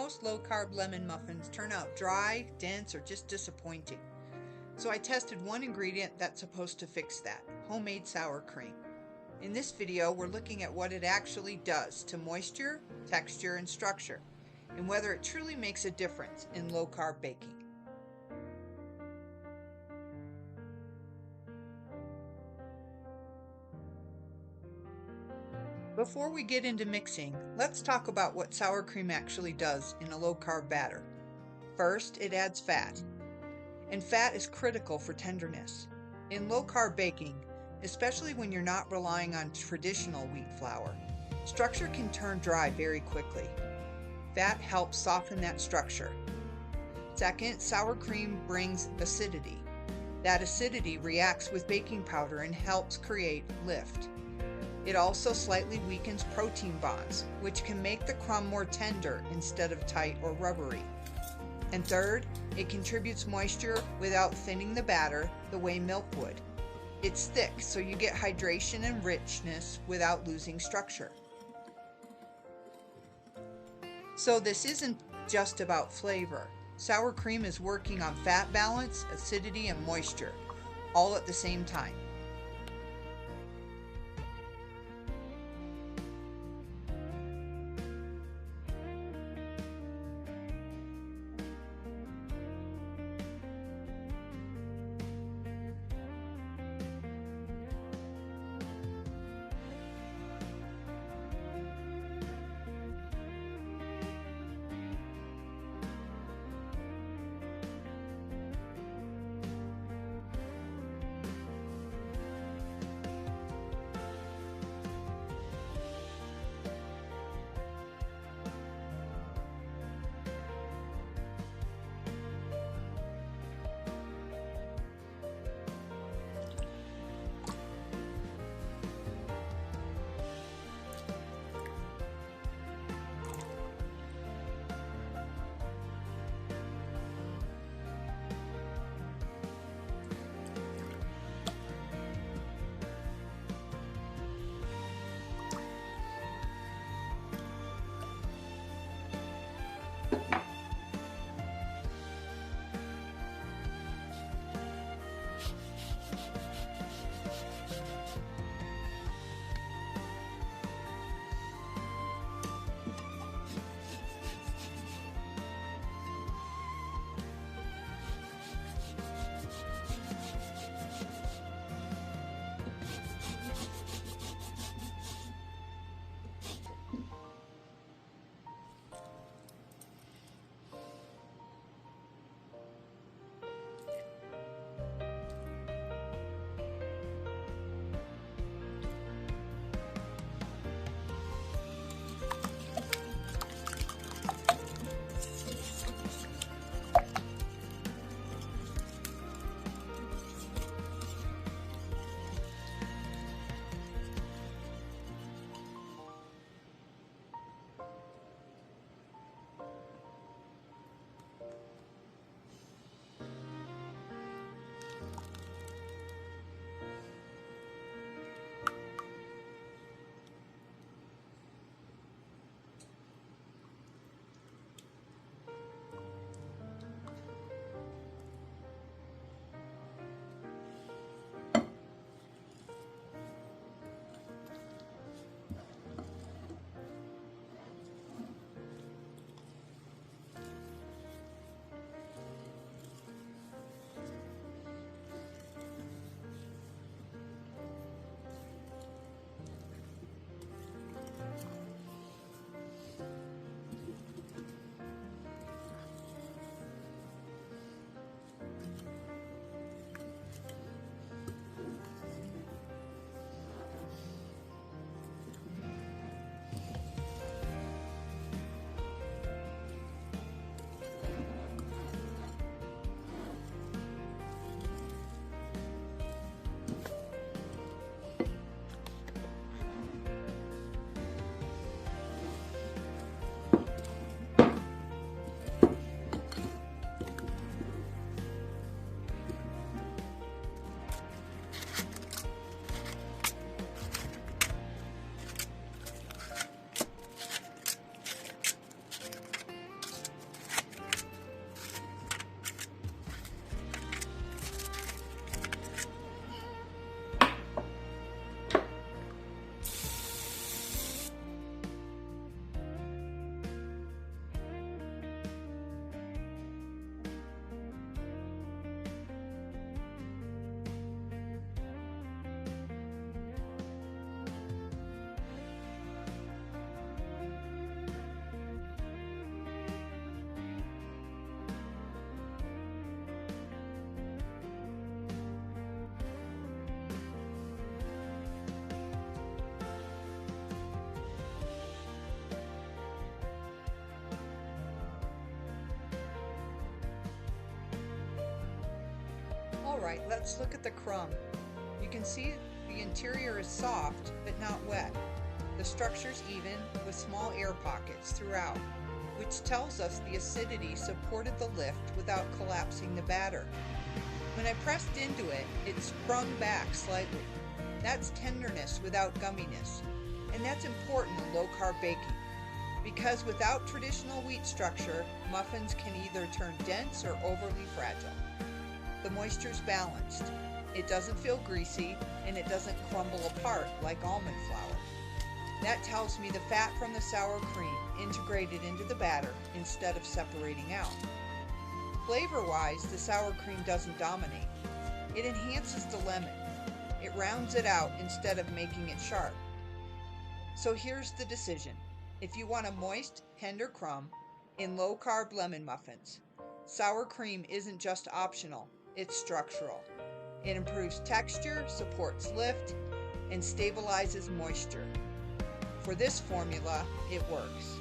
most low-carb lemon muffins turn out dry, dense, or just disappointing. So I tested one ingredient that's supposed to fix that: homemade sour cream. In this video, we're looking at what it actually does to moisture, texture, and structure, and whether it truly makes a difference in low-carb baking. Before we get into mixing, let's talk about what sour cream actually does in a low-carb batter. First, it adds fat, and fat is critical for tenderness. In low-carb baking, especially when you're not relying on traditional wheat flour, structure can turn dry very quickly. Fat helps soften that structure. Second, sour cream brings acidity. That acidity reacts with baking powder and helps create lift. It also slightly weakens protein bonds, which can make the crumb more tender instead of tight or rubbery. And third, it contributes moisture without thinning the batter the way milk would. It's thick, so you get hydration and richness without losing structure. So this isn't just about flavor. Sour cream is working on fat balance, acidity, and moisture, all at the same time. Alright, let's look at the crumb. You can see the interior is soft but not wet. The structure's even with small air pockets throughout, which tells us the acidity supported the lift without collapsing the batter. When I pressed into it, it sprung back slightly. That's tenderness without gumminess, and that's important in low-carb baking, because without traditional wheat structure, muffins can either turn dense or overly fragile. The moisture's balanced. It doesn't feel greasy, and it doesn't crumble apart like almond flour. That tells me the fat from the sour cream integrated into the batter instead of separating out. Flavor-wise, the sour cream doesn't dominate. It enhances the lemon. It rounds it out instead of making it sharp. So here's the decision. If you want a moist, tender crumb in low-carb lemon muffins, sour cream isn't just optional, it's structural. It improves texture, supports lift, and stabilizes moisture. For this formula, it works.